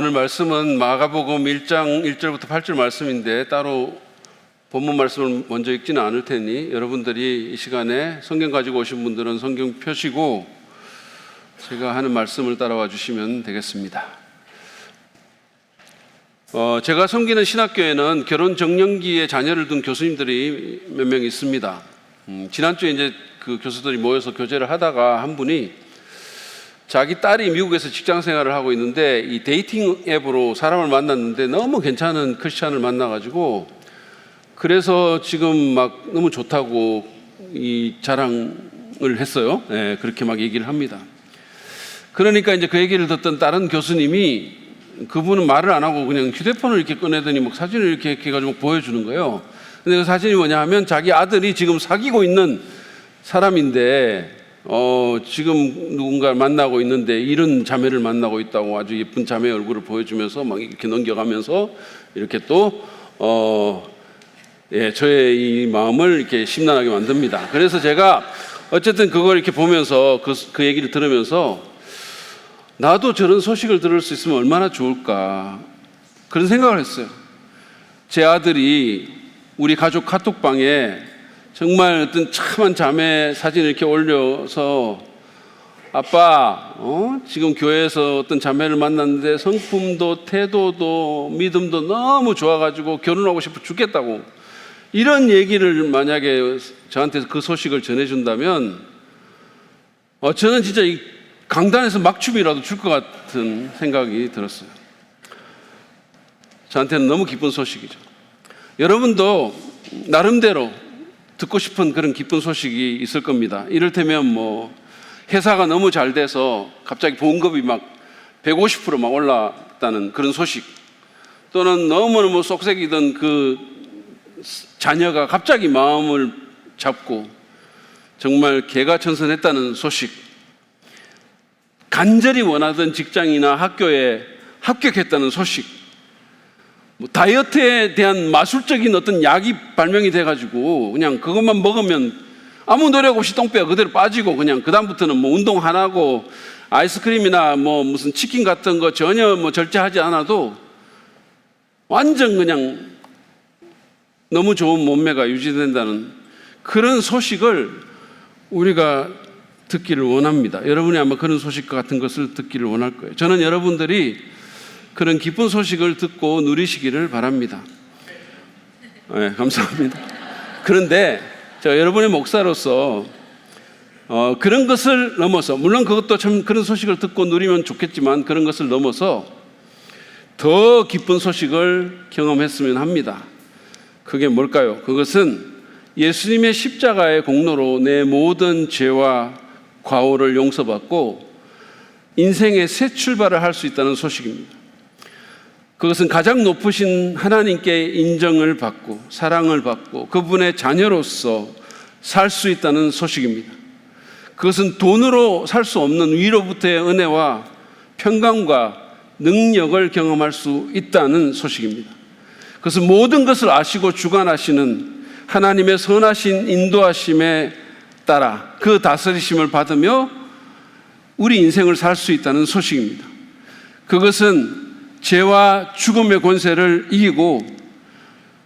오늘 말씀은 마가복음 1장 1절부터 8절 말씀인데 따로 본문 말씀을 먼저 읽지는 않을 테니 여러분들이 이 시간에 성경 가지고 오신 분들은 성경 펴시고 제가 하는 말씀을 따라와 주시면 되겠습니다. 제가 섬기는 신학교에는 결혼 정년기에 자녀를 둔 교수님들이 몇 명 있습니다. 지난주에 이제 그 교수들이 모여서 교제를 하다가 한 분이 자기 딸이 미국에서 직장 생활을 하고 있는데 이 데이팅 앱으로 사람을 만났는데 너무 괜찮은 크리스찬을 만나가지고 그래서 지금 막 너무 좋다고 이 자랑을 했어요. 네, 그렇게 막 얘기를 합니다. 그러니까 이제 그 얘기를 듣던 다른 교수님이 그분은 말을 안 하고 그냥 휴대폰을 이렇게 꺼내더니 막 사진을 이렇게 해가지고 보여주는 거예요. 근데 그 사진이 뭐냐 하면 자기 아들이 지금 사귀고 있는 사람인데 지금 누군가를 만나고 있는데 이런 자매를 만나고 있다고 아주 예쁜 자매 얼굴을 보여주면서 막 이렇게 넘겨가면서 이렇게 또 저의 이 마음을 이렇게 심란하게 만듭니다. 그래서 제가 어쨌든 그걸 이렇게 보면서 그 얘기를 들으면서 나도 저런 소식을 들을 수 있으면 얼마나 좋을까 그런 생각을 했어요. 제 아들이 우리 가족 카톡방에 정말 어떤 참한 자매 사진을 이렇게 올려서 아빠 지금 교회에서 어떤 자매를 만났는데 성품도 태도도 믿음도 너무 좋아가지고 결혼하고 싶어 죽겠다고 이런 얘기를 만약에 저한테 그 소식을 전해준다면 저는 진짜 이 강단에서 막춤이라도 줄 것 같은 생각이 들었어요. 저한테는 너무 기쁜 소식이죠. 여러분도 나름대로 듣고 싶은 그런 기쁜 소식이 있을 겁니다. 이를테면 뭐 회사가 너무 잘 돼서 갑자기 보험금이 막 150% 막 올랐다는 그런 소식, 또는 너무너무 쏙색이던 그 자녀가 갑자기 마음을 잡고 정말 개가천선했다는 소식, 간절히 원하던 직장이나 학교에 합격했다는 소식, 뭐 다이어트에 대한 마술적인 어떤 약이 발명이 돼가지고 그냥 그것만 먹으면 아무 노력 없이 똥배가 그대로 빠지고 그냥 그다음부터는 뭐 운동 안 하고 아이스크림이나 뭐 무슨 치킨 같은 거 전혀 뭐 절제하지 않아도 완전 그냥 너무 좋은 몸매가 유지된다는 그런 소식을 우리가 듣기를 원합니다. 여러분이 아마 그런 소식 같은 것을 듣기를 원할 거예요. 저는 여러분들이 그런 기쁜 소식을 듣고 누리시기를 바랍니다. 네, 감사합니다. 그런데 제가 여러분의 목사로서 그런 것을 넘어서, 물론 그것도 참 그런 소식을 듣고 누리면 좋겠지만 그런 것을 넘어서 더 기쁜 소식을 경험했으면 합니다. 그게 뭘까요? 그것은 예수님의 십자가의 공로로 내 모든 죄와 과오를 용서받고 인생의 새 출발을 할 수 있다는 소식입니다. 그것은 가장 높으신 하나님께 인정을 받고 사랑을 받고 그분의 자녀로서 살 수 있다는 소식입니다. 그것은 돈으로 살 수 없는 위로부터의 은혜와 평강과 능력을 경험할 수 있다는 소식입니다. 그것은 모든 것을 아시고 주관하시는 하나님의 선하신 인도하심에 따라 그 다스리심을 받으며 우리 인생을 살 수 있다는 소식입니다. 그것은 죄와 죽음의 권세를 이기고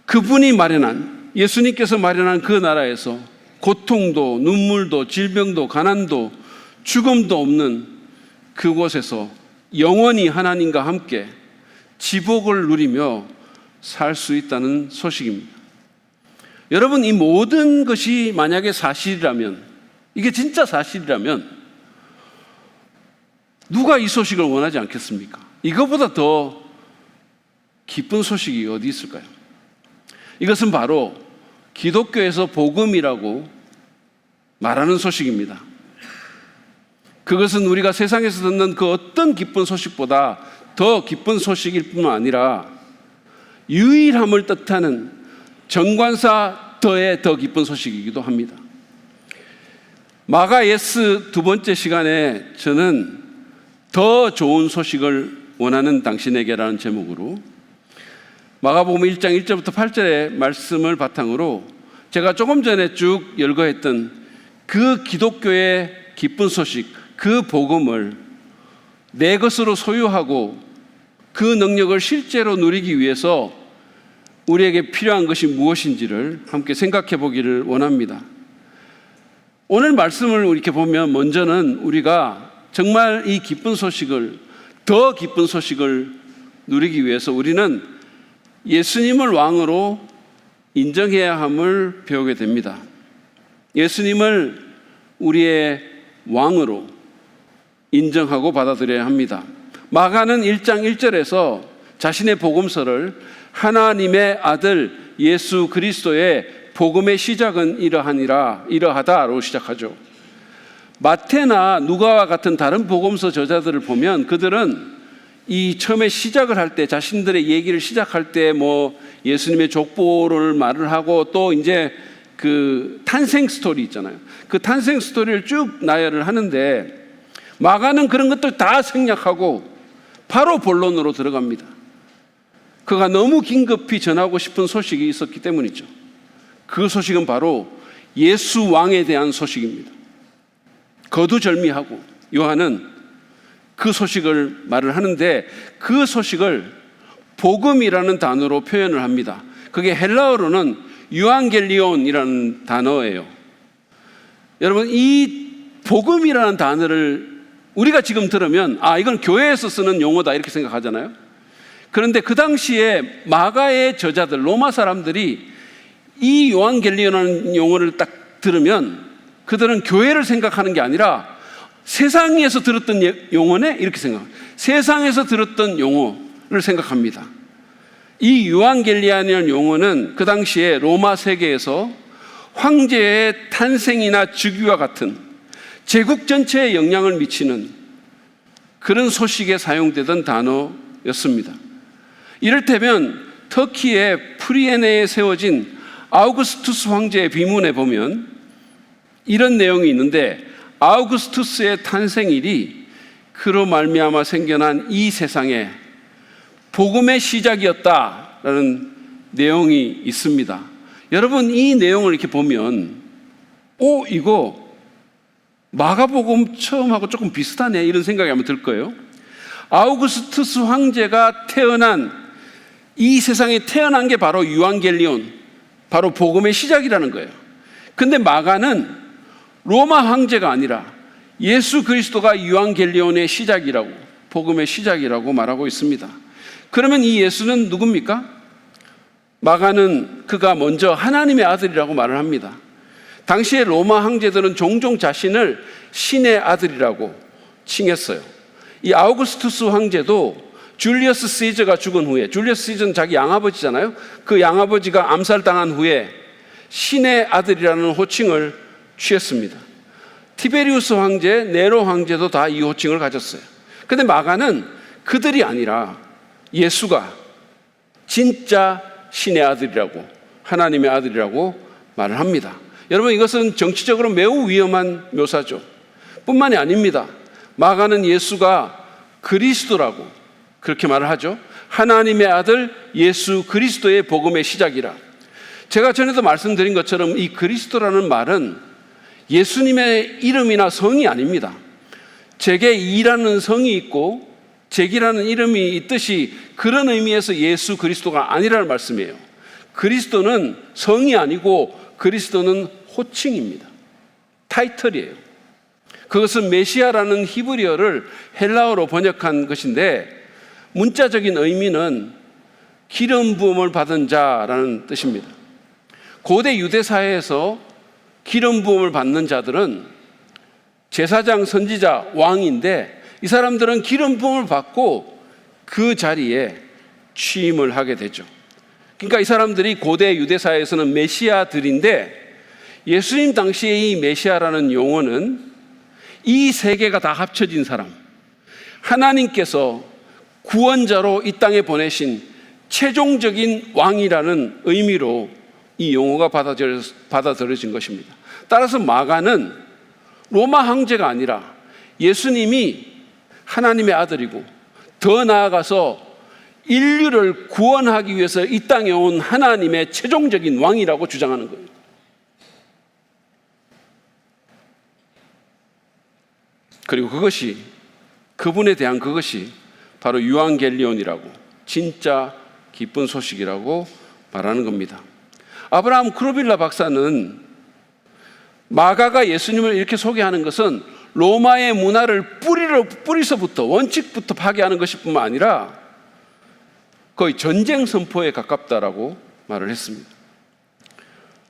그분이 마련한, 예수님께서 마련한 그 나라에서 고통도 눈물도 질병도 가난도 죽음도 없는 그곳에서 영원히 하나님과 함께 지복을 누리며 살 수 있다는 소식입니다. 여러분, 이 모든 것이 만약에 사실이라면, 이게 진짜 사실이라면 누가 이 소식을 원하지 않겠습니까? 이거보다 더 기쁜 소식이 어디 있을까요? 이것은 바로 기독교에서 복음이라고 말하는 소식입니다. 그것은 우리가 세상에서 듣는 그 어떤 기쁜 소식보다 더 기쁜 소식일 뿐만 아니라 유일함을 뜻하는 정관사 더의 더 기쁜 소식이기도 합니다. 마가 예스 두 번째 시간에 저는 더 좋은 소식을 원하는 당신에게라는 제목으로 마가복음 1장 1절부터 8절의 말씀을 바탕으로 제가 조금 전에 쭉 열거했던 그 기독교의 기쁜 소식, 그 복음을 내 것으로 소유하고 그 능력을 실제로 누리기 위해서 우리에게 필요한 것이 무엇인지를 함께 생각해 보기를 원합니다. 오늘 말씀을 이렇게 보면 먼저는 우리가 정말 이 기쁜 소식을, 더 기쁜 소식을 누리기 위해서 우리는 예수님을 왕으로 인정해야 함을 배우게 됩니다. 예수님을 우리의 왕으로 인정하고 받아들여야 합니다. 마가는 1장 1절에서 자신의 복음서를 하나님의 아들 예수 그리스도의 복음의 시작은 이러하다로 시작하죠. 마태나 누가와 같은 다른 복음서 저자들을 보면 그들은 이 처음에 시작을 할 때, 자신들의 얘기를 시작할 때 뭐 예수님의 족보를 말을 하고 또 이제 그 탄생 스토리 있잖아요. 그 탄생 스토리를 쭉 나열을 하는데 마가는 그런 것들 다 생략하고 바로 본론으로 들어갑니다. 그가 너무 긴급히 전하고 싶은 소식이 있었기 때문이죠. 그 소식은 바로 예수 왕에 대한 소식입니다. 거두절미하고 요한은 그 소식을 말을 하는데 그 소식을 복음이라는 단어로 표현을 합니다. 그게 헬라어로는 유앙겔리온이라는 단어예요. 여러분, 이 복음이라는 단어를 우리가 지금 들으면 이건 교회에서 쓰는 용어다 이렇게 생각하잖아요. 그런데 그 당시에 마가의 저자들, 로마 사람들이 이 유앙겔리온이라는 용어를 딱 들으면 그들은 교회를 생각하는 게 아니라 세상에서 들었던 용어네? 이렇게 생각합니다. 세상에서 들었던 용어를 생각합니다. 이 유앙겔리온이라는 용어는 그 당시에 로마 세계에서 황제의 탄생이나 즉위와 같은 제국 전체에 영향을 미치는 그런 소식에 사용되던 단어였습니다. 이를테면 터키의 프리에네에 세워진 아우구스투스 황제의 비문에 보면 이런 내용이 있는데 아우구스투스의 탄생일이 그로 말미암아 생겨난 이 세상에 복음의 시작이었다라는 내용이 있습니다. 여러분, 이 내용을 이렇게 보면 이거 마가복음 처음하고 조금 비슷하네 이런 생각이 한번 들 거예요. 아우구스투스 황제가 태어난 이 세상에 태어난 게 바로 유앙겔리온, 바로 복음의 시작이라는 거예요. 근데 마가는 로마 황제가 아니라 예수 그리스도가 유앙겔리온의 시작이라고, 복음의 시작이라고 말하고 있습니다. 그러면 이 예수는 누굽니까? 마가는 그가 먼저 하나님의 아들이라고 말을 합니다. 당시에 로마 황제들은 종종 자신을 신의 아들이라고 칭했어요. 이 아우구스투스 황제도 줄리어스 시저가 죽은 후에, 줄리어스 시저는 자기 양아버지잖아요. 그 양아버지가 암살당한 후에 신의 아들이라는 호칭을 취했습니다. 티베리우스 황제, 네로 황제도 다 이 호칭을 가졌어요. 그런데 마가는 그들이 아니라 예수가 진짜 신의 아들이라고, 하나님의 아들이라고 말을 합니다. 여러분, 이것은 정치적으로 매우 위험한 묘사죠. 뿐만이 아닙니다. 마가는 예수가 그리스도라고 그렇게 말을 하죠. 하나님의 아들 예수 그리스도의 복음의 시작이라. 제가 전에도 말씀드린 것처럼 이 그리스도라는 말은 예수님의 이름이나 성이 아닙니다. 제게 이라는 성이 있고 제기라는 이름이 있듯이 그런 의미에서 예수 그리스도가 아니라는 말씀이에요. 그리스도는 성이 아니고 그리스도는 호칭입니다. 타이틀이에요. 그것은 메시아라는 히브리어를 헬라어로 번역한 것인데 문자적인 의미는 기름 부음을 받은 자라는 뜻입니다. 고대 유대 사회에서 기름 부음을 받는 자들은 제사장, 선지자, 왕인데 이 사람들은 기름 부음을 받고 그 자리에 취임을 하게 되죠. 그러니까 이 사람들이 고대 유대 사회에서는 메시아들인데 예수님 당시에 이 메시아라는 용어는 이 세 개가 다 합쳐진 사람, 하나님께서 구원자로 이 땅에 보내신 최종적인 왕이라는 의미로 이 용어가 받아들여진 것입니다. 따라서 마가는 로마 황제가 아니라 예수님이 하나님의 아들이고 더 나아가서 인류를 구원하기 위해서 이 땅에 온 하나님의 최종적인 왕이라고 주장하는 거예요. 그리고 그것이, 그분에 대한 그것이 바로 유앙겔리온이라고, 진짜 기쁜 소식이라고 말하는 겁니다. 아브라함 크루빌라 박사는 마가가 예수님을 이렇게 소개하는 것은 로마의 문화를 뿌리서부터, 원칙부터 파괴하는 것일 뿐만 아니라 거의 전쟁 선포에 가깝다라고 말을 했습니다.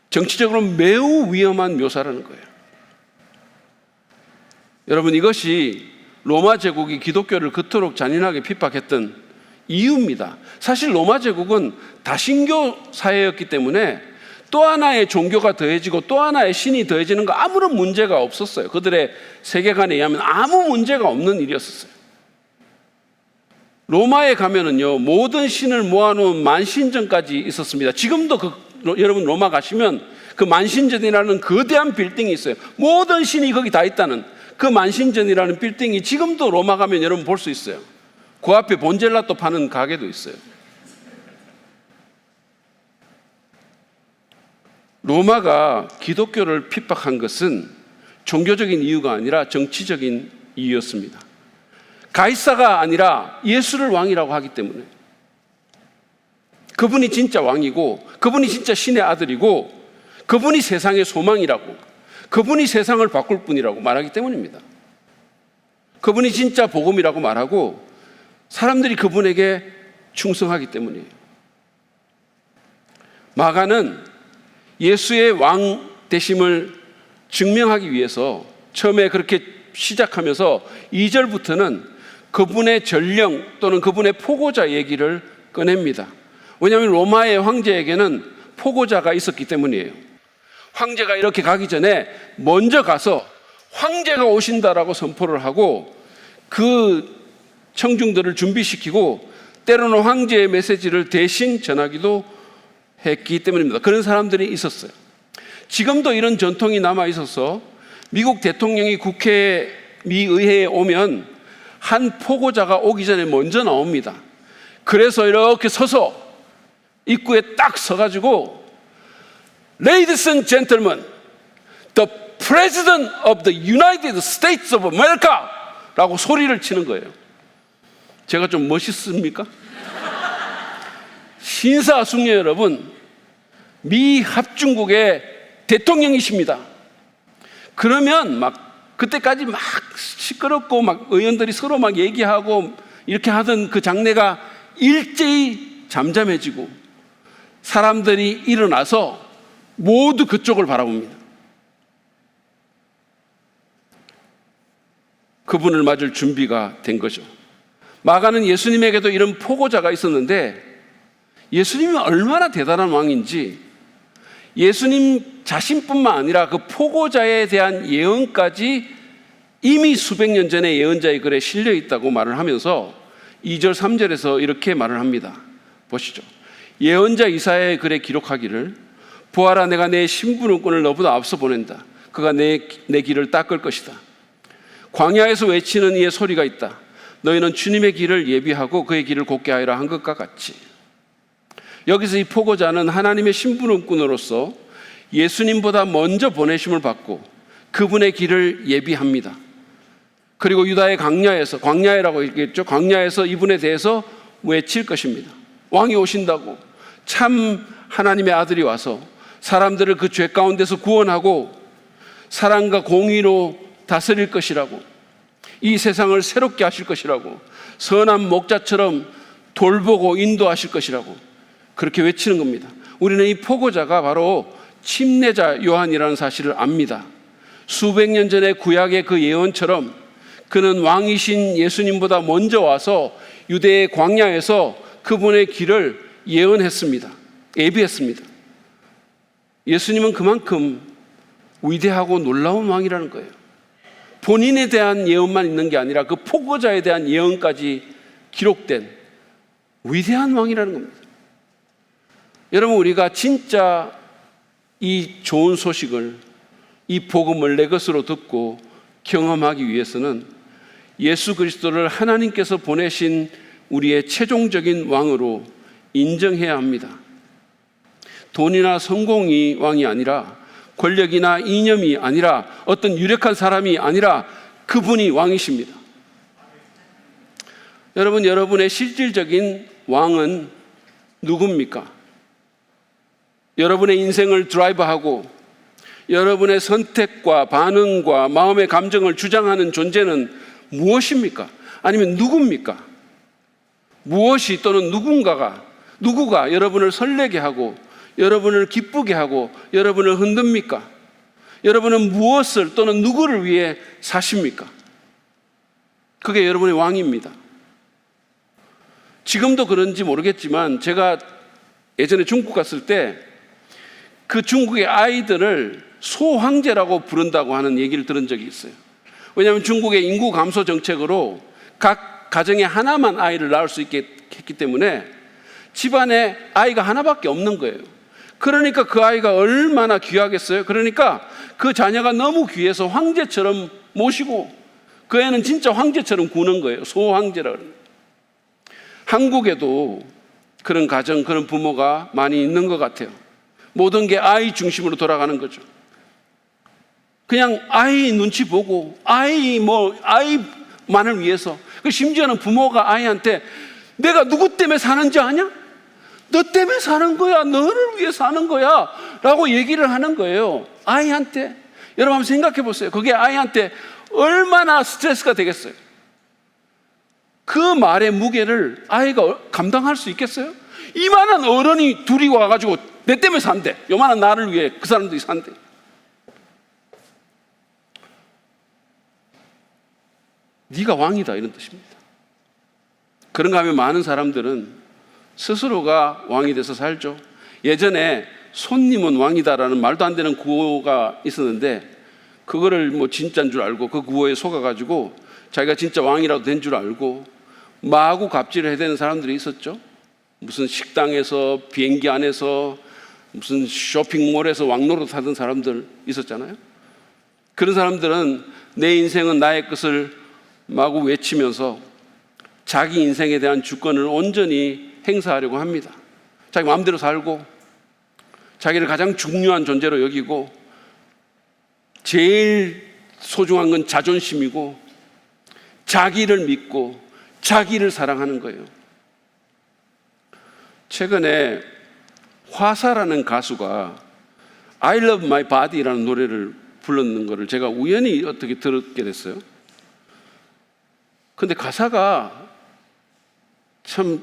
정치적으로 매우 위험한 묘사라는 거예요. 여러분, 이것이 로마 제국이 기독교를 그토록 잔인하게 핍박했던 이유입니다. 사실 로마 제국은 다신교 사회였기 때문에 또 하나의 종교가 더해지고 또 하나의 신이 더해지는 거 아무런 문제가 없었어요. 그들의 세계관에 의하면 아무 문제가 없는 일이었어요. 로마에 가면은요, 모든 신을 모아놓은 만신전까지 있었습니다. 지금도 여러분 로마 가시면 그 만신전이라는 거대한 빌딩이 있어요. 모든 신이 거기 다 있다는 그 만신전이라는 빌딩이 지금도 로마 가면 여러분 볼 수 있어요. 그 앞에 본젤라또 파는 가게도 있어요. 로마가 기독교를 핍박한 것은 종교적인 이유가 아니라 정치적인 이유였습니다. 가이사가 아니라 예수를 왕이라고 하기 때문에, 그분이 진짜 왕이고 그분이 진짜 신의 아들이고 그분이 세상의 소망이라고, 그분이 세상을 바꿀 분이라고 말하기 때문입니다. 그분이 진짜 복음이라고 말하고 사람들이 그분에게 충성하기 때문이에요. 마가는 예수의 왕 되심을 증명하기 위해서 처음에 그렇게 시작하면서 2절부터는 그분의 전령 또는 그분의 포고자 얘기를 꺼냅니다. 왜냐하면 로마의 황제에게는 포고자가 있었기 때문이에요. 황제가 이렇게 가기 전에 먼저 가서 황제가 오신다라고 선포를 하고 그 청중들을 준비시키고 때로는 황제의 메시지를 대신 전하기도 했기 때문입니다. 그런 사람들이 있었어요. 지금도 이런 전통이 남아 있어서 미국 대통령이 국회 미 의회에 오면 한 포고자가 오기 전에 먼저 나옵니다. 그래서 이렇게 서서 입구에 딱 서가지고 Ladies and gentlemen, the President of the United States of America 라고 소리를 치는 거예요. 제가 좀 멋있습니까? 신사숙녀 여러분, 미 합중국의 대통령이십니다. 그러면 막 그때까지 막 시끄럽고 막 의원들이 서로 막 얘기하고 이렇게 하던 그 장내가 일제히 잠잠해지고 사람들이 일어나서 모두 그쪽을 바라봅니다. 그분을 맞을 준비가 된 거죠. 마가는 예수님에게도 이런 포고자가 있었는데 예수님이 얼마나 대단한 왕인지 예수님 자신뿐만 아니라 그 포고자에 대한 예언까지 이미 수백 년 전에 예언자의 글에 실려 있다고 말을 하면서 2절 3절에서 이렇게 말을 합니다. 보시죠. 예언자 이사야의 글에 기록하기를 보아라, 내가 내 심부름꾼을 너보다 앞서 보낸다. 그가 내 길을 닦을 것이다. 광야에서 외치는 이의 소리가 있다. 너희는 주님의 길을 예비하고 그의 길을 곧게 하리라 한 것과 같이. 여기서 이 포고자는 하나님의 심부름꾼으로서 예수님보다 먼저 보내심을 받고 그분의 길을 예비합니다. 그리고 유다의 광야라고 얘기했죠. 광야에서 이분에 대해서 외칠 것입니다. 왕이 오신다고, 참 하나님의 아들이 와서 사람들을 그 죄 가운데서 구원하고 사랑과 공의로 다스릴 것이라고, 이 세상을 새롭게 하실 것이라고, 선한 목자처럼 돌보고 인도하실 것이라고 그렇게 외치는 겁니다. 우리는 이 포고자가 바로 침례자 요한이라는 사실을 압니다. 수백 년 전에 구약의 그 예언처럼 그는 왕이신 예수님보다 먼저 와서 유대의 광야에서 그분의 길을 예언했습니다. 예비했습니다. 예수님은 그만큼 위대하고 놀라운 왕이라는 거예요. 본인에 대한 예언만 있는 게 아니라 그 포고자에 대한 예언까지 기록된 위대한 왕이라는 겁니다. 여러분, 우리가 진짜 이 좋은 소식을, 이 복음을 내 것으로 듣고 경험하기 위해서는 예수 그리스도를 하나님께서 보내신 우리의 최종적인 왕으로 인정해야 합니다. 돈이나 성공이 왕이 아니라, 권력이나 이념이 아니라, 어떤 유력한 사람이 아니라 그분이 왕이십니다. 여러분, 여러분의 실질적인 왕은 누굽니까? 여러분의 인생을 드라이브하고 여러분의 선택과 반응과 마음의 감정을 주장하는 존재는 무엇입니까? 아니면 누굽니까? 무엇이 또는 누구가 여러분을 설레게 하고 여러분을 기쁘게 하고 여러분을 흔듭니까? 여러분은 무엇을 또는 누구를 위해 사십니까? 그게 여러분의 왕입니다. 지금도 그런지 모르겠지만 제가 예전에 중국 갔을 때 그 중국의 아이들을 소황제라고 부른다고 하는 얘기를 들은 적이 있어요. 왜냐하면 중국의 인구 감소 정책으로 각 가정에 하나만 아이를 낳을 수 있게 했기 때문에 집안에 아이가 하나밖에 없는 거예요. 그러니까 그 아이가 얼마나 귀하겠어요. 그러니까 그 자녀가 너무 귀해서 황제처럼 모시고 그 애는 진짜 황제처럼 구는 거예요. 소황제라고. 한국에도 그런 가정, 그런 부모가 많이 있는 것 같아요. 모든 게 아이 중심으로 돌아가는 거죠. 그냥 아이 눈치 보고 아이만을 위해서. 심지어는 부모가 아이한테 내가 누구 때문에 사는지 아냐? 너 때문에 사는 거야. 너를 위해 사는 거야. 라고 얘기를 하는 거예요. 아이한테. 여러분 한번 생각해 보세요. 그게 아이한테 얼마나 스트레스가 되겠어요. 그 말의 무게를 아이가 감당할 수 있겠어요? 이만한 어른이 둘이 와가지고 내 때문에 산대. 요만한 나를 위해 그 사람들이 산대. 네가 왕이다 이런 뜻입니다. 그런가 하면 많은 사람들은 스스로가 왕이 돼서 살죠. 예전에 손님은 왕이다라는 말도 안 되는 구호가 있었는데 그거를 진짜인 줄 알고 그 구호에 속아가지고 자기가 진짜 왕이라도 된 줄 알고 마구 갑질을 해대는 사람들이 있었죠. 무슨 식당에서 비행기 안에서 무슨 쇼핑몰에서 왕노릇 하던 사람들 있었잖아요. 그런 사람들은 내 인생은 나의 것을 마구 외치면서 자기 인생에 대한 주권을 온전히 행사하려고 합니다. 자기 마음대로 살고 자기를 가장 중요한 존재로 여기고 제일 소중한 건 자존심이고 자기를 믿고 자기를 사랑하는 거예요. 최근에 화사라는 가수가 I love my body라는 노래를 불렀는 거를 제가 우연히 어떻게 들었게 됐어요. 근데 가사가 참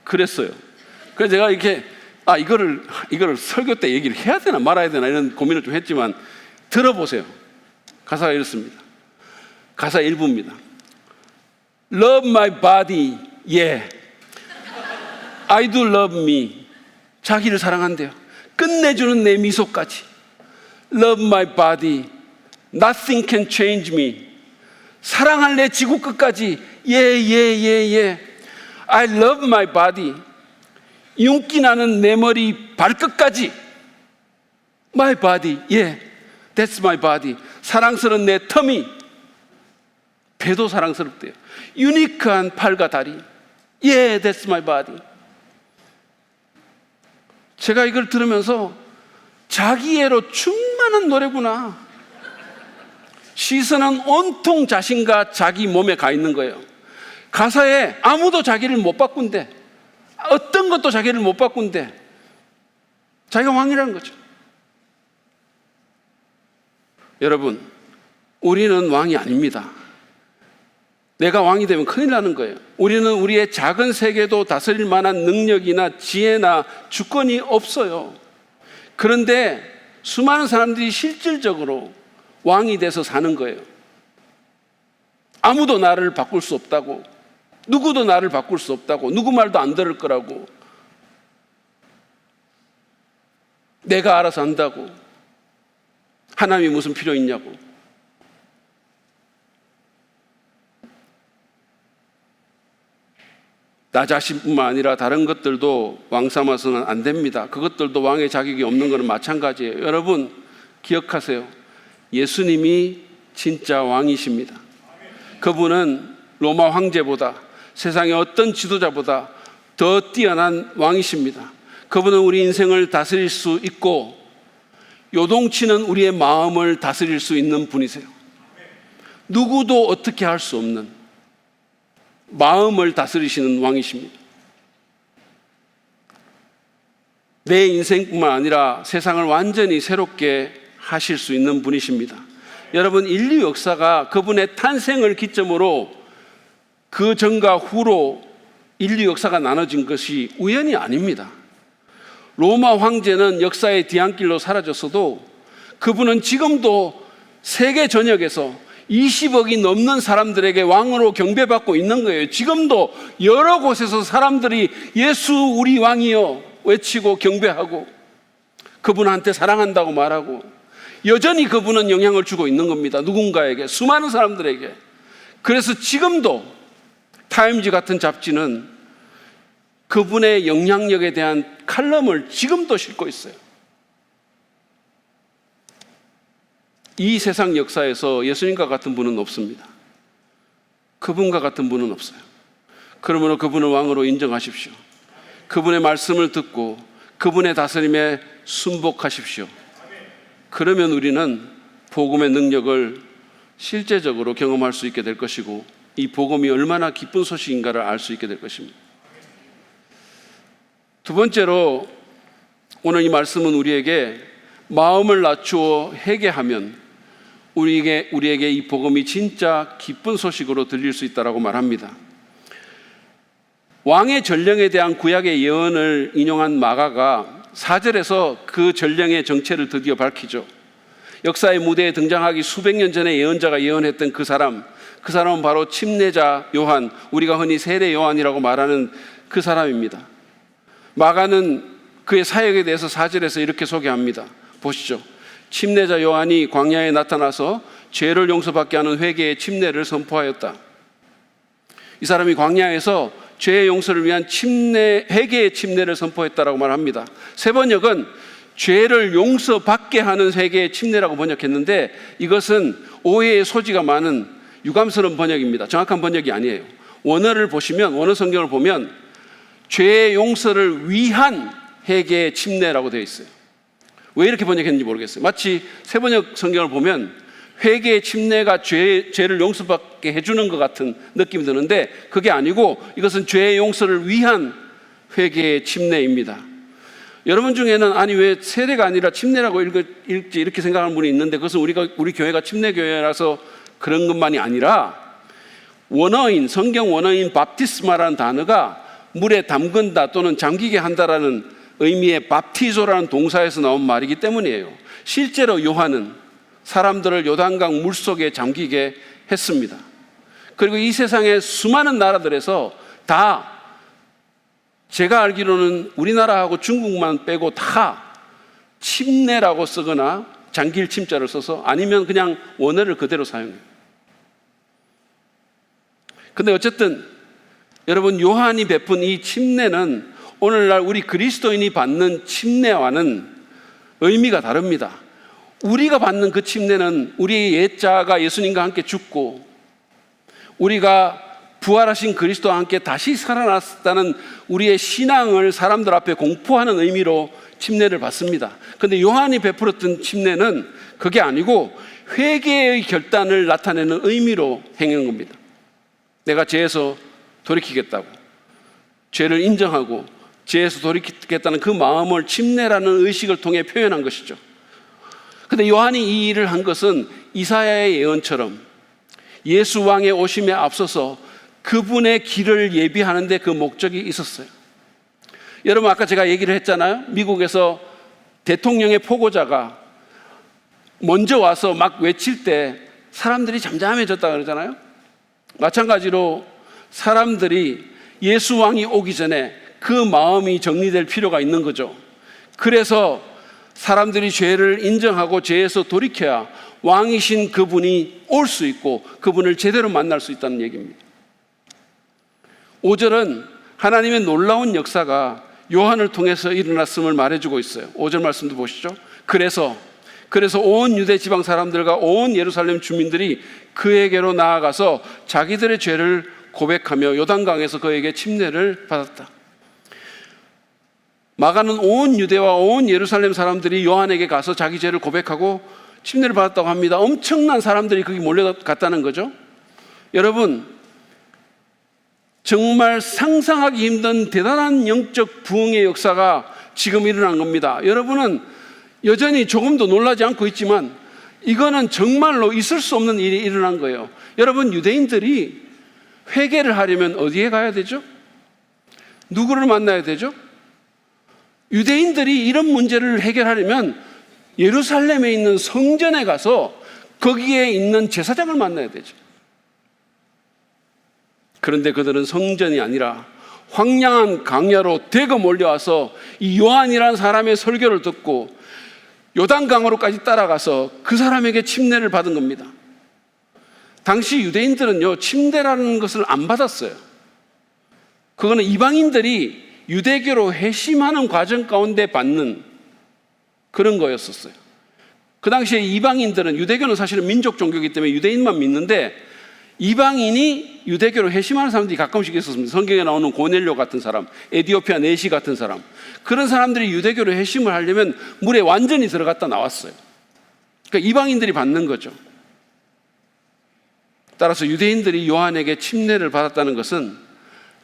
그랬어요. 그래서 제가 이렇게 이거를 설교 때 얘기를 해야 되나 말아야 되나 이런 고민을 좀 했지만 들어보세요. 가사가 이렇습니다. 가사 일부입니다. Love my body, yeah. I do love me. 자기를 사랑한대요. 끝내주는 내 미소까지. Love my body. Nothing can change me. 사랑할래 지구 끝까지. yeah. I love my body. 윤기 나는 내 머리 발끝까지. My body, yeah. That's my body. 사랑스러운 내 텀이. 배도 사랑스럽대요. 유니크한 팔과 다리. Yeah, that's my body. 제가 이걸 들으면서 자기애로 충만한 노래구나. 시선은 온통 자신과 자기 몸에 가 있는 거예요. 가사에 아무도 자기를 못 바꾼대. 어떤 것도 자기를 못 바꾼대. 자기가 왕이라는 거죠. 여러분, 우리는 왕이 아닙니다. 내가 왕이 되면 큰일 나는 거예요. 우리는 우리의 작은 세계도 다스릴 만한 능력이나 지혜나 주권이 없어요. 그런데 수많은 사람들이 실질적으로 왕이 돼서 사는 거예요. 아무도 나를 바꿀 수 없다고, 누구도 나를 바꿀 수 없다고, 누구 말도 안 들을 거라고, 내가 알아서 한다고, 하나님이 무슨 필요 있냐고. 나 자신뿐만 아니라 다른 것들도 왕 삼아서는 안 됩니다. 그것들도 왕의 자격이 없는 것은 마찬가지예요. 여러분 기억하세요. 예수님이 진짜 왕이십니다. 그분은 로마 황제보다, 세상의 어떤 지도자보다 더 뛰어난 왕이십니다. 그분은 우리 인생을 다스릴 수 있고 요동치는 우리의 마음을 다스릴 수 있는 분이세요. 누구도 어떻게 할 수 없는, 마음을 다스리시는 왕이십니다. 내 인생뿐만 아니라 세상을 완전히 새롭게 하실 수 있는 분이십니다. 여러분, 인류 역사가 그분의 탄생을 기점으로 그 전과 후로 인류 역사가 나눠진 것이 우연이 아닙니다. 로마 황제는 역사의 뒤안길로 사라졌어도 그분은 지금도 세계 전역에서 20억이 넘는 사람들에게 왕으로 경배받고 있는 거예요. 지금도 여러 곳에서 사람들이 예수 우리 왕이여 외치고 경배하고 그분한테 사랑한다고 말하고 여전히 그분은 영향을 주고 있는 겁니다. 누군가에게, 수많은 사람들에게. 그래서 지금도 타임지 같은 잡지는 그분의 영향력에 대한 칼럼을 지금도 싣고 있어요. 이 세상 역사에서 예수님과 같은 분은 없습니다. 그분과 같은 분은 없어요. 그러므로 그분을 왕으로 인정하십시오. 그분의 말씀을 듣고 그분의 다스림에 순복하십시오. 그러면 우리는 복음의 능력을 실제적으로 경험할 수 있게 될 것이고 이 복음이 얼마나 기쁜 소식인가를 알 수 있게 될 것입니다. 두 번째로 오늘 이 말씀은 우리에게 마음을 낮추어 회개하면 우리에게 이 복음이 진짜 기쁜 소식으로 들릴 수 있다라고 말합니다. 왕의 전령에 대한 구약의 예언을 인용한 마가가 4절에서 그 전령의 정체를 드디어 밝히죠. 역사의 무대에 등장하기 수백 년 전에 예언자가 예언했던 그 사람은 바로 침례자 요한, 우리가 흔히 세례 요한이라고 말하는 그 사람입니다. 마가는 그의 사역에 대해서 4절에서 이렇게 소개합니다. 보시죠. 침례자 요한이 광야에 나타나서 죄를 용서받게 하는 회개의 침례를 선포하였다. 이 사람이 광야에서 죄의 용서를 위한 회개의 침례를 선포했다라고 말합니다. 세 번역은 죄를 용서받게 하는 회개의 침례라고 번역했는데 이것은 오해의 소지가 많은 유감스러운 번역입니다. 정확한 번역이 아니에요. 원어를 보시면, 원어 성경을 보면 죄의 용서를 위한 회개의 침례라고 되어 있어요. 왜 이렇게 번역했는지 모르겠어요. 마치 새 번역 성경을 보면 회개의 침례가 죄를 용서받게 해주는 것 같은 느낌이 드는데 그게 아니고 이것은 죄의 용서를 위한 회개의 침례입니다. 여러분 중에는 아니 왜 세례가 아니라 침례라고 읽지 이렇게 생각하는 분이 있는데 그것은 우리 교회가 침례교회라서 그런 것만이 아니라 원어인, 성경 원어인 밥티스마라는 단어가 물에 담근다 또는 잠기게 한다라는 의미의 밥티조라는 동사에서 나온 말이기 때문이에요. 실제로 요한은 사람들을 요단강 물속에 잠기게 했습니다. 그리고 이 세상의 수많은 나라들에서 다 제가 알기로는 우리나라하고 중국만 빼고 다 침례라고 쓰거나 잠길 침자를 써서 아니면 그냥 원어를 그대로 사용해요. 근데 어쨌든 여러분 요한이 베푼 이 침례는 오늘날 우리 그리스도인이 받는 침례와는 의미가 다릅니다. 우리가 받는 그 침례는 우리의 옛자가 예수님과 함께 죽고 우리가 부활하신 그리스도와 함께 다시 살아났다는 우리의 신앙을 사람들 앞에 공포하는 의미로 침례를 받습니다. 그런데 요한이 베풀었던 침례는 그게 아니고 회개의 결단을 나타내는 의미로 행하는 겁니다. 내가 죄에서 돌이키겠다고, 죄를 인정하고 죄에서 돌이키겠다는 그 마음을 침례라는 의식을 통해 표현한 것이죠. 그런데 요한이 이 일을 한 것은 이사야의 예언처럼 예수 왕의 오심에 앞서서 그분의 길을 예비하는 데 그 목적이 있었어요. 여러분 아까 제가 얘기를 했잖아요. 미국에서 대통령의 포고자가 먼저 와서 막 외칠 때 사람들이 잠잠해졌다 그러잖아요. 마찬가지로 사람들이 예수 왕이 오기 전에 그 마음이 정리될 필요가 있는 거죠. 그래서 사람들이 죄를 인정하고 죄에서 돌이켜야 왕이신 그분이 올 수 있고 그분을 제대로 만날 수 있다는 얘기입니다. 5절은 하나님의 놀라운 역사가 요한을 통해서 일어났음을 말해주고 있어요. 5절 말씀도 보시죠. 그래서 온 유대 지방 사람들과 온 예루살렘 주민들이 그에게로 나아가서 자기들의 죄를 고백하며 요단강에서 그에게 침례를 받았다. 마가는 온 유대와 온 예루살렘 사람들이 요한에게 가서 자기 죄를 고백하고 침례를 받았다고 합니다. 엄청난 사람들이 거기 몰려갔다는 거죠. 여러분, 정말 상상하기 힘든 대단한 영적 부흥의 역사가 지금 일어난 겁니다. 여러분은 여전히 조금도 놀라지 않고 있지만 이거는 정말로 있을 수 없는 일이 일어난 거예요. 여러분, 유대인들이 회개를 하려면 어디에 가야 되죠? 누구를 만나야 되죠? 유대인들이 이런 문제를 해결하려면 예루살렘에 있는 성전에 가서 거기에 있는 제사장을 만나야 되죠. 그런데 그들은 성전이 아니라 황량한 강야로 대거 몰려와서 이 요한이라는 사람의 설교를 듣고 요단강으로까지 따라가서 그 사람에게 침례를 받은 겁니다. 당시 유대인들은요, 침례라는 것을 안 받았어요. 그거는 이방인들이 유대교로 회심하는 과정 가운데 받는 그런 거였었어요. 그 당시에 이방인들은, 유대교는 사실은 민족 종교이기 때문에 유대인만 믿는데 이방인이 유대교로 회심하는 사람들이 가끔씩 있었습니다. 성경에 나오는 고넬료 같은 사람, 에디오피아 내시 같은 사람, 그런 사람들이 유대교로 회심을 하려면 물에 완전히 들어갔다 나왔어요. 그러니까 이방인들이 받는 거죠. 따라서 유대인들이 요한에게 침례를 받았다는 것은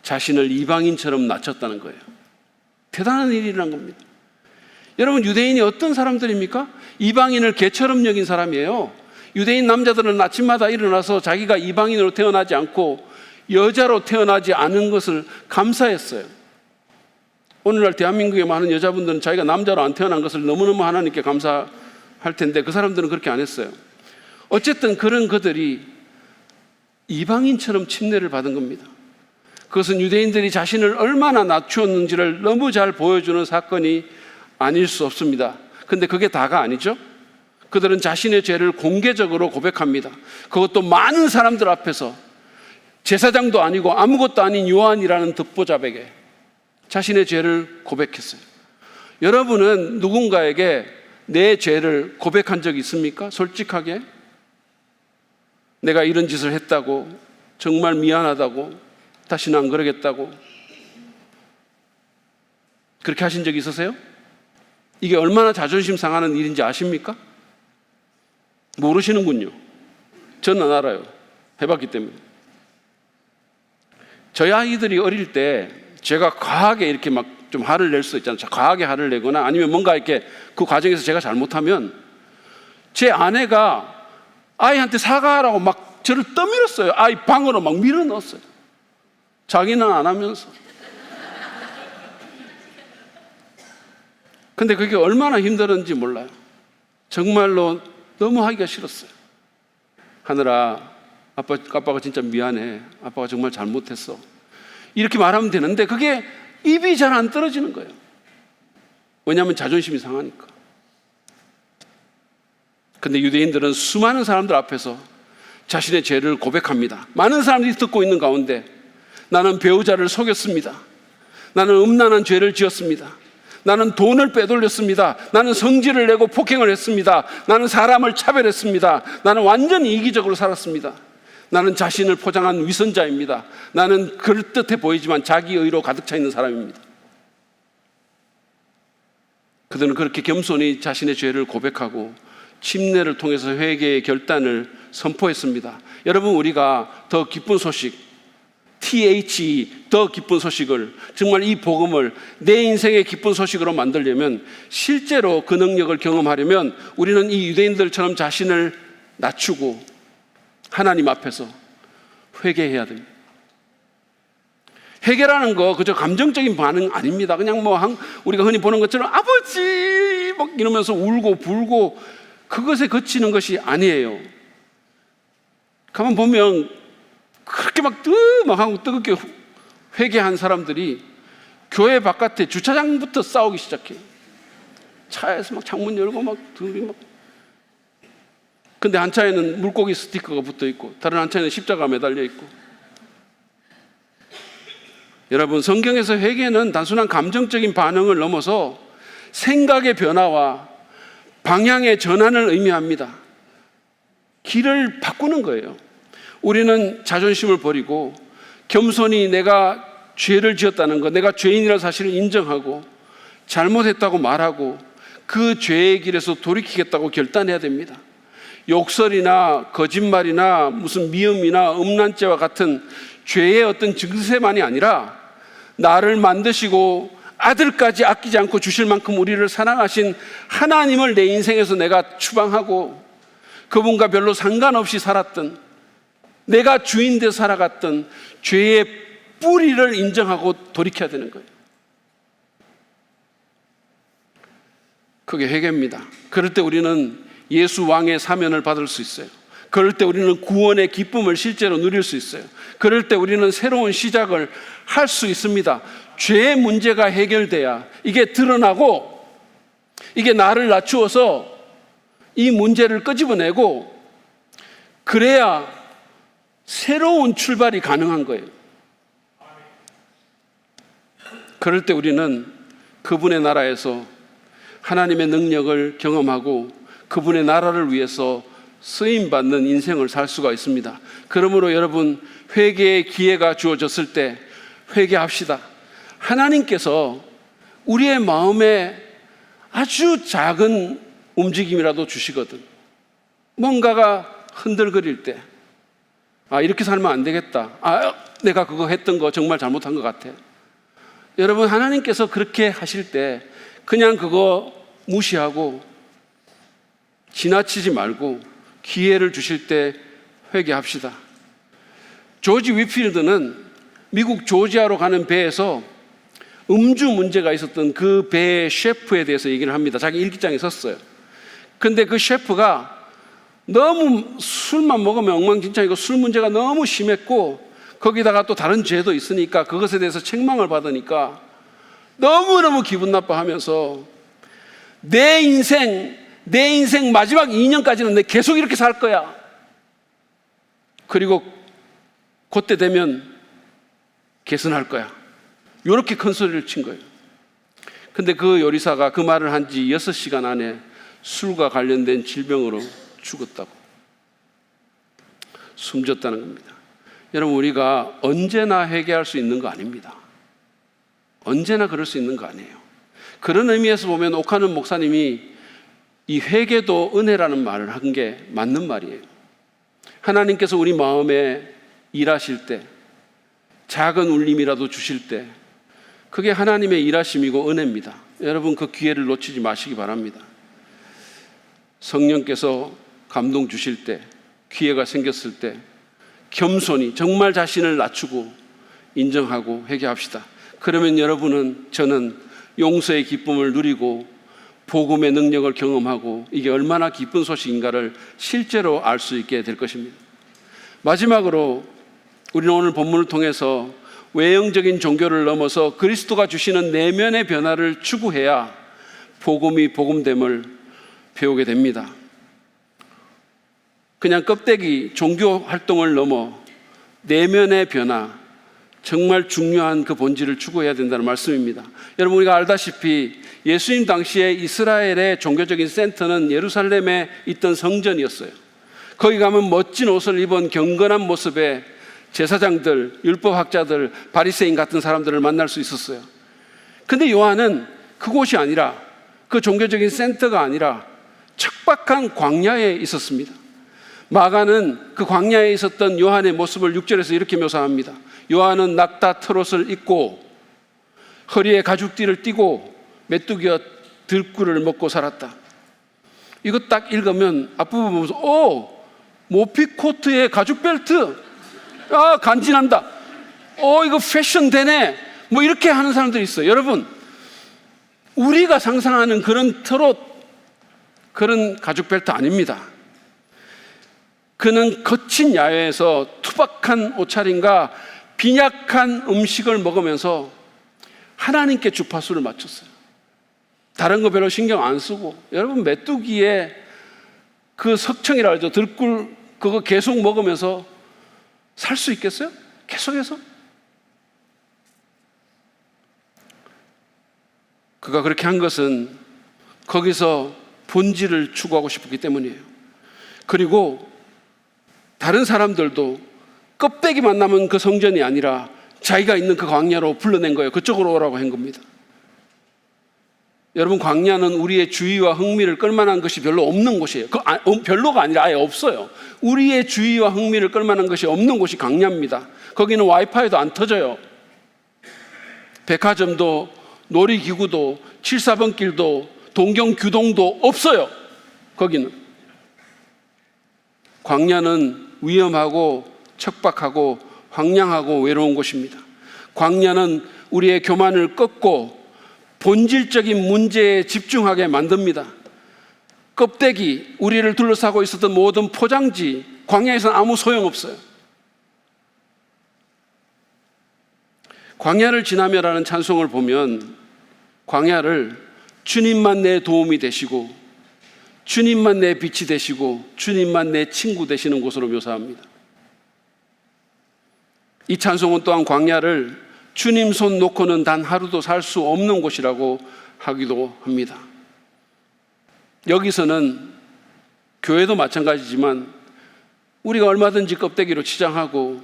자신을 이방인처럼 낮췄다는 거예요. 대단한 일이라는 겁니다. 여러분, 유대인이 어떤 사람들입니까? 이방인을 개처럼 여긴 사람이에요. 유대인 남자들은 아침마다 일어나서 자기가 이방인으로 태어나지 않고 여자로 태어나지 않은 것을 감사했어요. 오늘날 대한민국의 많은 여자분들은 자기가 남자로 안 태어난 것을 너무너무 하나님께 감사할 텐데 그 사람들은 그렇게 안 했어요. 어쨌든 그런 그들이 이방인처럼 침례를 받은 겁니다. 그것은 유대인들이 자신을 얼마나 낮추었는지를 너무 잘 보여주는 사건이 아닐 수 없습니다. 근데 그게 다가 아니죠. 그들은 자신의 죄를 공개적으로 고백합니다. 그것도 많은 사람들 앞에서, 제사장도 아니고 아무것도 아닌 요한이라는 듣보잡에게 자신의 죄를 고백했어요. 여러분은 누군가에게 내 죄를 고백한 적이 있습니까? 솔직하게 내가 이런 짓을 했다고, 정말 미안하다고, 다시는 안 그러겠다고, 그렇게 하신 적이 있으세요? 이게 얼마나 자존심 상하는 일인지 아십니까? 모르시는군요. 저는 알아요. 해봤기 때문에. 저희 아이들이 어릴 때 제가 과하게 이렇게 막 좀 화를 낼 수 있잖아요. 과하게 화를 내거나 아니면 뭔가 이렇게 그 과정에서 제가 잘못하면 제 아내가 아이한테 사과하라고 막 저를 떠밀었어요. 아이 방으로 막 밀어 넣었어요. 자기는 안 하면서. 근데 그게 얼마나 힘들었는지 몰라요. 정말로 너무 하기가 싫었어요. 하늘아, 아빠가 진짜 미안해. 아빠가 정말 잘못했어. 이렇게 말하면 되는데 그게 입이 잘 안 떨어지는 거예요. 왜냐하면 자존심이 상하니까. 근데 유대인들은 수많은 사람들 앞에서 자신의 죄를 고백합니다. 많은 사람들이 듣고 있는 가운데 나는 배우자를 속였습니다. 나는 음란한 죄를 지었습니다. 나는 돈을 빼돌렸습니다. 나는 성질을 내고 폭행을 했습니다. 나는 사람을 차별했습니다. 나는 완전히 이기적으로 살았습니다. 나는 자신을 포장한 위선자입니다. 나는 그럴듯해 보이지만 자기 의로 가득 차 있는 사람입니다. 그들은 그렇게 겸손히 자신의 죄를 고백하고 침례를 통해서 회개의 결단을 선포했습니다. 여러분, 우리가 더 기쁜 소식, 더 기쁜 소식을, 정말 이 복음을 내 인생의 기쁜 소식으로 만들려면, 실제로 그 능력을 경험하려면 우리는 이 유대인들처럼 자신을 낮추고 하나님 앞에서 회개해야 됩니다. 회개라는 거 그저 감정적인 반응 아닙니다. 그냥 우리가 흔히 보는 것처럼 아버지 막 이러면서 울고 불고 그것에 그치는 것이 아니에요. 가만 보면 그렇게 막 하고 뜨겁게 회개한 사람들이 교회 바깥에 주차장부터 싸우기 시작해요. 차에서 막 창문 열고 막 둘이 막. 근데 한 차에는 물고기 스티커가 붙어 있고 다른 한 차에는 십자가가 매달려 있고. 여러분, 성경에서 회개는 단순한 감정적인 반응을 넘어서 생각의 변화와 방향의 전환을 의미합니다. 길을 바꾸는 거예요. 우리는 자존심을 버리고 겸손히 내가 죄를 지었다는 것, 내가 죄인이라는 사실을 인정하고 잘못했다고 말하고 그 죄의 길에서 돌이키겠다고 결단해야 됩니다. 욕설이나 거짓말이나 무슨 미움이나 음란죄와 같은 죄의 어떤 증세만이 아니라 나를 만드시고 아들까지 아끼지 않고 주실 만큼 우리를 사랑하신 하나님을 내 인생에서 내가 추방하고 그분과 별로 상관없이 살았던, 내가 주인 돼 살아갔던 죄의 뿌리를 인정하고 돌이켜야 되는 거예요. 그게 회개입니다. 그럴 때 우리는 예수 왕의 사면을 받을 수 있어요. 그럴 때 우리는 구원의 기쁨을 실제로 누릴 수 있어요. 그럴 때 우리는 새로운 시작을 할 수 있습니다. 죄의 문제가 해결돼야 이게 드러나고, 이게 나를 낮추어서 이 문제를 끄집어내고, 그래야 새로운 출발이 가능한 거예요. 그럴 때 우리는 그분의 나라에서 하나님의 능력을 경험하고 그분의 나라를 위해서 쓰임받는 인생을 살 수가 있습니다. 그러므로 여러분, 회개의 기회가 주어졌을 때 회개합시다. 하나님께서 우리의 마음에 아주 작은 움직임이라도 주시거든. 뭔가가 흔들거릴 때, 이렇게 살면 안 되겠다. 내가 그거 했던 거 정말 잘못한 것 같아. 여러분, 하나님께서 그렇게 하실 때 그냥 그거 무시하고 지나치지 말고 기회를 주실 때 회개합시다. 조지 위필드는 미국 조지아로 가는 배에서 음주 문제가 있었던 그 배의 셰프에 대해서 얘기를 합니다. 자기 일기장에 썼어요. 근데 그 셰프가 너무 술만 먹으면 엉망진창이고 술 문제가 너무 심했고 거기다가 또 다른 죄도 있으니까 그것에 대해서 책망을 받으니까 너무너무 기분 나빠하면서 내 인생 마지막 2년까지는 내 계속 이렇게 살 거야. 그리고 그때 되면 개선할 거야. 이렇게 큰 소리를 친 거예요. 근데 그 요리사가 그 말을 한 지 6시간 안에 술과 관련된 질병으로 죽었다고. 숨졌다는 겁니다. 여러분, 우리가 언제나 회개할 수 있는 거 아닙니다. 언제나 그럴 수 있는 거 아니에요. 그런 의미에서 보면 옥하는 목사님이 이 회개도 은혜라는 말을 한 게 맞는 말이에요. 하나님께서 우리 마음에 일하실 때, 작은 울림이라도 주실 때, 그게 하나님의 일하심이고 은혜입니다. 여러분, 그 기회를 놓치지 마시기 바랍니다. 성령께서 감동 주실 때, 기회가 생겼을 때 겸손히 정말 자신을 낮추고 인정하고 회개합시다. 그러면 여러분은, 저는 용서의 기쁨을 누리고 복음의 능력을 경험하고 이게 얼마나 기쁜 소식인가를 실제로 알 수 있게 될 것입니다. 마지막으로 우리는 오늘 본문을 통해서 외형적인 종교를 넘어서 그리스도가 주시는 내면의 변화를 추구해야 복음이 복음됨을 배우게 됩니다. 그냥 껍데기 종교 활동을 넘어 내면의 변화, 정말 중요한 그 본질을 추구해야 된다는 말씀입니다. 여러분, 우리가 알다시피 예수님 당시에 이스라엘의 종교적인 센터는 예루살렘에 있던 성전이었어요. 거기 가면 멋진 옷을 입은 경건한 모습의 제사장들, 율법학자들, 바리새인 같은 사람들을 만날 수 있었어요. 근데 요한은 그곳이 아니라, 그 종교적인 센터가 아니라 척박한 광야에 있었습니다. 마가는 그 광야에 있었던 요한의 모습을 6절에서 이렇게 묘사합니다. 요한은 낙타 트롯을 입고 허리에 가죽띠를 띠고 메뚜기와 들꿀을 먹고 살았다. 이거 딱 읽으면 앞부분 보면서 모피코트에 가죽 벨트, 간지난다. 이거 패션 되네. 뭐 이렇게 하는 사람들이 있어요. 여러분, 우리가 상상하는 그런 트롯, 그런 가죽 벨트 아닙니다. 그는 거친 야외에서 투박한 옷차림과 빈약한 음식을 먹으면서 하나님께 주파수를 맞췄어요. 다른 거 별로 신경 안 쓰고. 여러분, 메뚜기의 그 석청이라 하죠. 들꿀 그거 계속 먹으면서 살 수 있겠어요? 계속해서? 그가 그렇게 한 것은 거기서 본질을 추구하고 싶었기 때문이에요. 그리고 다른 사람들도 껍데기만 남은 그 성전이 아니라 자기가 있는 그 광야로 불러낸 거예요. 그쪽으로 오라고 한 겁니다. 여러분, 광야는 우리의 주의와 흥미를 끌만한 것이 별로 없는 곳이에요. 별로가 아니라 아예 없어요. 우리의 주의와 흥미를 끌만한 것이 없는 곳이 광야입니다. 거기는 와이파이도 안 터져요. 백화점도 놀이기구도 7,4번 길도 동경규동도 없어요. 거기는. 광야는 위험하고 척박하고 황량하고 외로운 곳입니다. 광야는 우리의 교만을 꺾고 본질적인 문제에 집중하게 만듭니다. 껍데기, 우리를 둘러싸고 있었던 모든 포장지, 광야에서는 아무 소용없어요. 광야를 지나며라는 찬송을 보면 광야를 주님만 내 도움이 되시고 주님만 내 빛이 되시고 주님만 내 친구 되시는 곳으로 묘사합니다. 이 찬송은 또한 광야를 주님 손 놓고는 단 하루도 살 수 없는 곳이라고 하기도 합니다. 여기서는 교회도 마찬가지지만 우리가 얼마든지 껍데기로 치장하고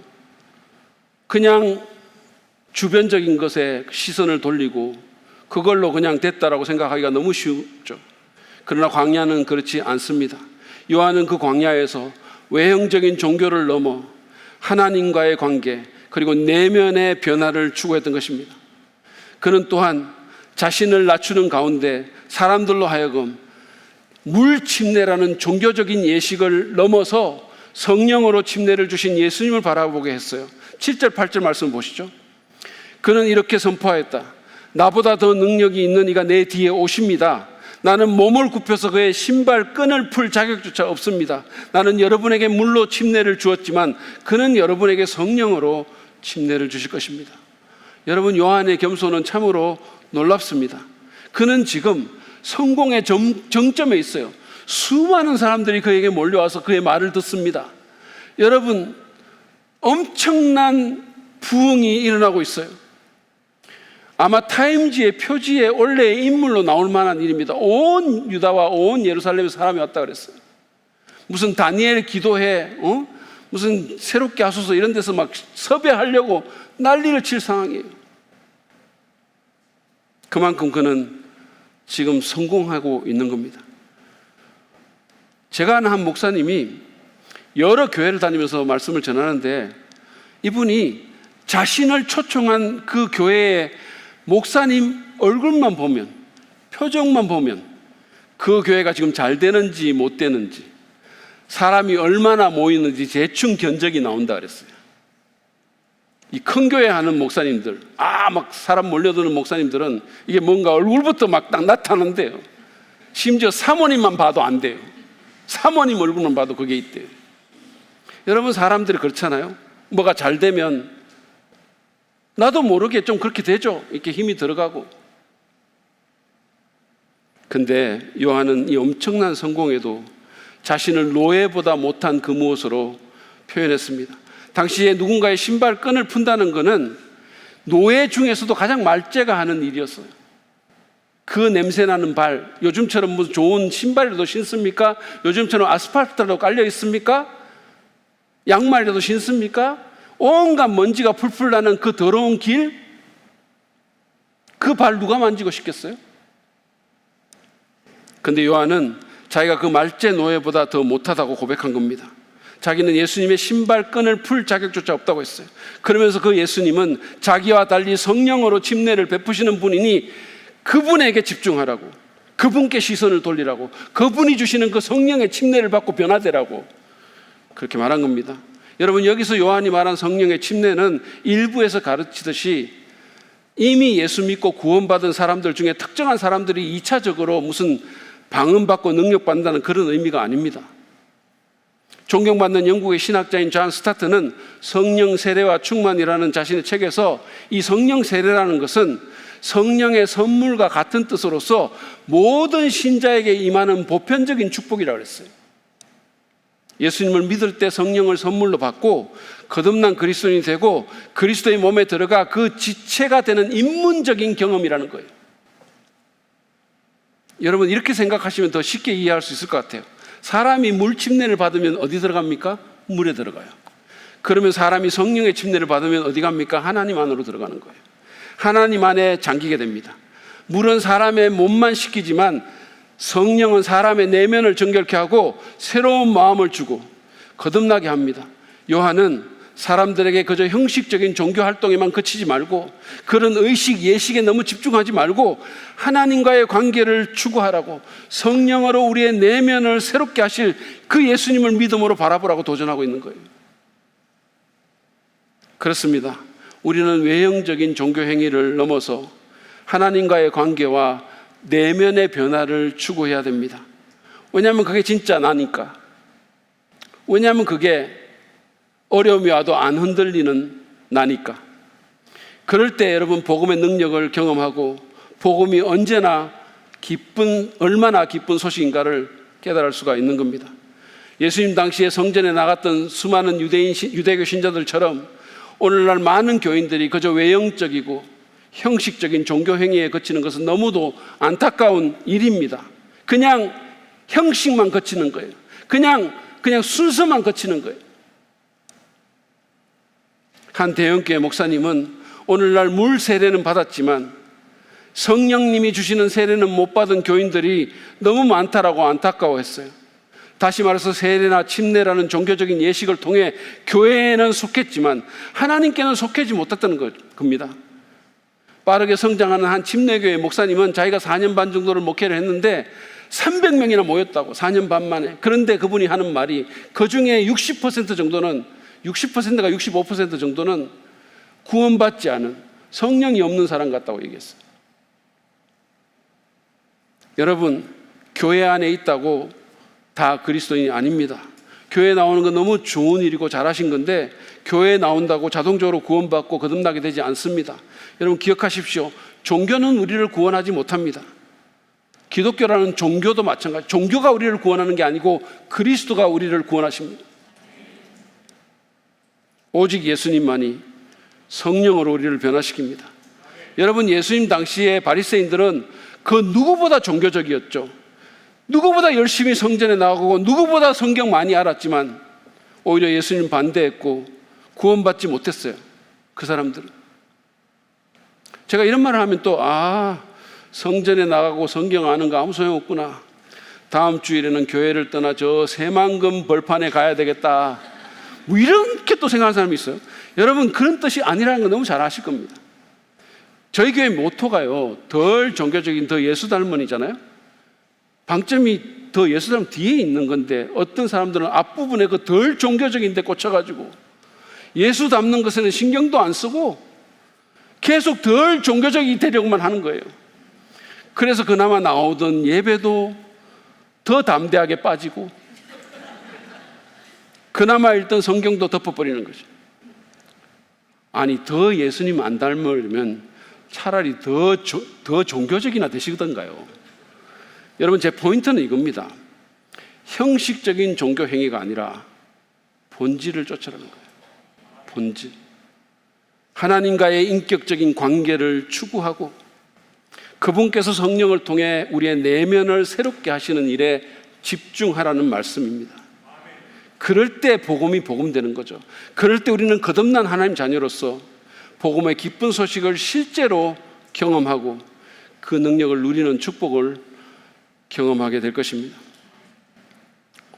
그냥 주변적인 것에 시선을 돌리고 그걸로 그냥 됐다라고 생각하기가 너무 쉽죠. 그러나 광야는 그렇지 않습니다. 요한은 그 광야에서 외형적인 종교를 넘어 하나님과의 관계 그리고 내면의 변화를 추구했던 것입니다. 그는 또한 자신을 낮추는 가운데 사람들로 하여금 물 침례라는 종교적인 예식을 넘어서 성령으로 침례를 주신 예수님을 바라보게 했어요. 7절 8절 말씀 보시죠. 그는 이렇게 선포하였다. 나보다 더 능력이 있는 이가 내 뒤에 오십니다. 나는 몸을 굽혀서 그의 신발 끈을 풀 자격조차 없습니다. 나는 여러분에게 물로 침례를 주었지만 그는 여러분에게 성령으로 침례를 주실 것입니다. 여러분, 요한의 겸손은 참으로 놀랍습니다. 그는 지금 성공의 정점에 있어요. 수많은 사람들이 그에게 몰려와서 그의 말을 듣습니다. 여러분, 엄청난 부흥이 일어나고 있어요. 아마 타임지의 표지에 원래의 인물로 나올 만한 일입니다. 온 유다와 온 예루살렘에 사람이 왔다 그랬어요. 무슨 다니엘 기도회, 무슨 새롭게 하소서 이런 데서 막 섭외하려고 난리를 칠 상황이에요. 그만큼 그는 지금 성공하고 있는 겁니다. 제가 아는 한 목사님이 여러 교회를 다니면서 말씀을 전하는데 이분이 자신을 초청한 그 교회의 목사님 얼굴만 보면, 표정만 보면 그 교회가 지금 잘 되는지 못 되는지, 사람이 얼마나 모이는지 대충 견적이 나온다 그랬어요. 이 큰 교회 하는 목사님들, 막 사람 몰려드는 목사님들은 이게 뭔가 얼굴부터 막 딱 나타난대요. 심지어 사모님만 봐도 안 돼요. 사모님 얼굴만 봐도 그게 있대요. 여러분, 사람들이 그렇잖아요. 뭐가 잘 되면 나도 모르게 좀 그렇게 되죠. 이렇게 힘이 들어가고. 근데 요한은 이 엄청난 성공에도 자신을 노예보다 못한 그 무엇으로 표현했습니다. 당시에 누군가의 신발 끈을 푼다는 것은 노예 중에서도 가장 말죄가 하는 일이었어요. 그 냄새나는 발, 요즘처럼 무슨 좋은 신발이라도 신습니까? 요즘처럼 아스팔트라도 깔려 있습니까? 양말이라도 신습니까? 온갖 먼지가 풀풀 나는 그 더러운 길, 그 발 누가 만지고 싶겠어요? 근데 요한은 자기가 그 말죄 노예보다 더 못하다고 고백한 겁니다. 자기는 예수님의 신발끈을 풀 자격조차 없다고 했어요. 그러면서 그 예수님은 자기와 달리 성령으로 침례를 베푸시는 분이니 그분에게 집중하라고, 그분께 시선을 돌리라고, 그분이 주시는 그 성령의 침례를 받고 변화되라고 그렇게 말한 겁니다. 여러분, 여기서 요한이 말한 성령의 침례는 일부에서 가르치듯이 이미 예수 믿고 구원받은 사람들 중에 특정한 사람들이 2차적으로 무슨 방언받고 능력받는다는 그런 의미가 아닙니다. 존경받는 영국의 신학자인 존 스타트는 성령 세례와 충만이라는 자신의 책에서 이 성령 세례라는 것은 성령의 선물과 같은 뜻으로서 모든 신자에게 임하는 보편적인 축복이라고 했어요. 예수님을 믿을 때 성령을 선물로 받고 거듭난 그리스도인이 되고 그리스도의 몸에 들어가 그 지체가 되는 인문적인 경험이라는 거예요. 여러분, 이렇게 생각하시면 더 쉽게 이해할 수 있을 것 같아요. 사람이 물 침례를 받으면 어디 들어갑니까? 물에 들어가요. 그러면 사람이 성령의 침례를 받으면 어디 갑니까? 하나님 안으로 들어가는 거예요. 하나님 안에 잠기게 됩니다. 물은 사람의 몸만 씻기지만 성령은 사람의 내면을 정결케 하고 새로운 마음을 주고 거듭나게 합니다. 요한은 사람들에게 그저 형식적인 종교 활동에만 그치지 말고 그런 의식, 예식에 너무 집중하지 말고 하나님과의 관계를 추구하라고, 성령으로 우리의 내면을 새롭게 하실 그 예수님을 믿음으로 바라보라고 도전하고 있는 거예요. 그렇습니다. 우리는 외형적인 종교 행위를 넘어서 하나님과의 관계와 내면의 변화를 추구해야 됩니다. 왜냐하면 그게 진짜 나니까. 왜냐하면 그게 어려움이 와도 안 흔들리는 나니까. 그럴 때 여러분, 복음의 능력을 경험하고 복음이 얼마나 기쁜 소식인가를 깨달을 수가 있는 겁니다. 예수님 당시에 성전에 나갔던 수많은 유대교 신자들처럼 오늘날 많은 교인들이 그저 외형적이고 형식적인 종교 행위에 그치는 것은 너무도 안타까운 일입니다. 그냥 형식만 거치는 거예요. 그냥 순서만 거치는 거예요. 한 대형교회 목사님은 오늘날 물 세례는 받았지만 성령님이 주시는 세례는 못 받은 교인들이 너무 많다라고 안타까워했어요. 다시 말해서 세례나 침례라는 종교적인 예식을 통해 교회에는 속했지만 하나님께는 속하지 못했다는 겁니다. 빠르게 성장하는 한 침례교회 목사님은 자기가 4년 반 정도를 목회를 했는데 300명이나 모였다고, 4년 반 만에. 그런데 그분이 하는 말이 그 중에 60% 정도는 60%가 65% 정도는 구원받지 않은, 성령이 없는 사람 같다고 얘기했어요. 여러분, 교회 안에 있다고 다 그리스도인이 아닙니다. 교회 나오는 건 너무 좋은 일이고 잘하신 건데 교회에 나온다고 자동적으로 구원받고 거듭나게 되지 않습니다. 여러분 기억하십시오. 종교는 우리를 구원하지 못합니다. 기독교라는 종교도 마찬가지. 종교가 우리를 구원하는 게 아니고 그리스도가 우리를 구원하십니다. 오직 예수님만이 성령으로 우리를 변화시킵니다. 여러분, 예수님 당시에 바리새인들은 그 누구보다 종교적이었죠. 누구보다 열심히 성전에 나가고 누구보다 성경 많이 알았지만 오히려 예수님 반대했고 구원받지 못했어요. 그 사람들은. 제가 이런 말을 하면 또 성전에 나가고 성경 아는 거 아무 소용없구나. 다음 주일에는 교회를 떠나 저 새만금 벌판에 가야 되겠다. 뭐 이렇게 또 생각하는 사람이 있어요. 여러분, 그런 뜻이 아니라는 거 너무 잘 아실 겁니다. 저희 교회 모토가요, 덜 종교적인 더 예수 닮은이잖아요. 방점이 더 예수 닮은 뒤에 있는 건데 어떤 사람들은 앞부분에 그 덜 종교적인 데 꽂혀가지고 예수 닮는 것에는 신경도 안 쓰고 계속 덜 종교적이 되려고만 하는 거예요. 그래서 그나마 나오던 예배도 더 담대하게 빠지고 그나마 읽던 성경도 덮어버리는 거죠. 아니, 더 예수님 안 닮으려면 차라리 더 종교적이나 되시던가요? 여러분, 제 포인트는 이겁니다. 형식적인 종교 행위가 아니라 본질을 쫓으라는 거예요. 본질. 하나님과의 인격적인 관계를 추구하고 그분께서 성령을 통해 우리의 내면을 새롭게 하시는 일에 집중하라는 말씀입니다. 그럴 때 복음이 복음되는 거죠. 그럴 때 우리는 거듭난 하나님 자녀로서 복음의 기쁜 소식을 실제로 경험하고 그 능력을 누리는 축복을 경험하게 될 것입니다.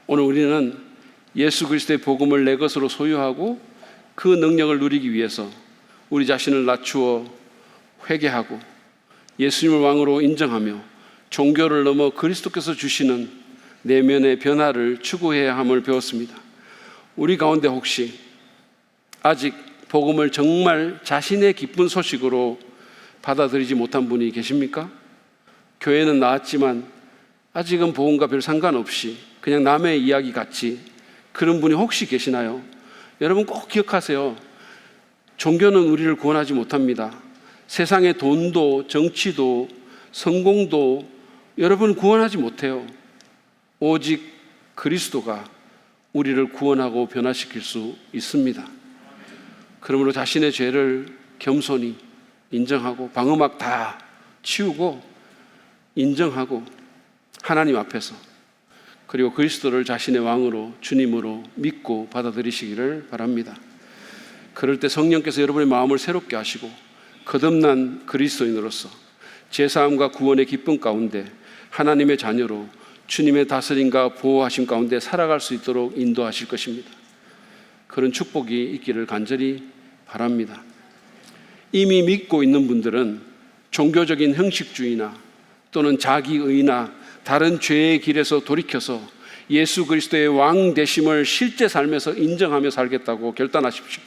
오늘 우리는 예수 그리스도의 복음을 내 것으로 소유하고 그 능력을 누리기 위해서 우리 자신을 낮추어 회개하고 예수님을 왕으로 인정하며 종교를 넘어 그리스도께서 주시는 내면의 변화를 추구해야 함을 배웠습니다. 우리 가운데 혹시 아직 복음을 정말 자신의 기쁜 소식으로 받아들이지 못한 분이 계십니까? 교회는 나왔지만 아직은 복음과 별 상관없이 그냥 남의 이야기 같이 그런 분이 혹시 계시나요? 여러분 꼭 기억하세요. 종교는 우리를 구원하지 못합니다. 세상의 돈도 정치도 성공도 여러분 구원하지 못해요. 오직 그리스도가 우리를 구원하고 변화시킬 수 있습니다. 그러므로 자신의 죄를 겸손히 인정하고 방음막 다 치우고 인정하고 하나님 앞에서 그리고 그리스도를 자신의 왕으로 주님으로 믿고 받아들이시기를 바랍니다. 그럴 때 성령께서 여러분의 마음을 새롭게 하시고 거듭난 그리스도인으로서 제사함과 구원의 기쁨 가운데 하나님의 자녀로 주님의 다스림과 보호하심 가운데 살아갈 수 있도록 인도하실 것입니다. 그런 축복이 있기를 간절히 바랍니다. 이미 믿고 있는 분들은 종교적인 형식주의나 또는 자기의나 다른 죄의 길에서 돌이켜서 예수 그리스도의 왕 되심을 실제 삶에서 인정하며 살겠다고 결단하십시오.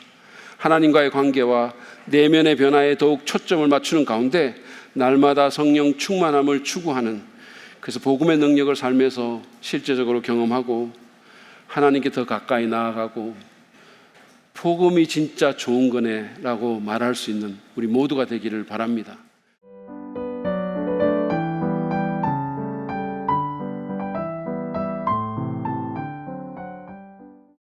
하나님과의 관계와 내면의 변화에 더욱 초점을 맞추는 가운데 날마다 성령 충만함을 추구하는, 그래서 복음의 능력을 삶에서 실제적으로 경험하고 하나님께 더 가까이 나아가고 복음이 진짜 좋은 거네 라고 말할 수 있는 우리 모두가 되기를 바랍니다.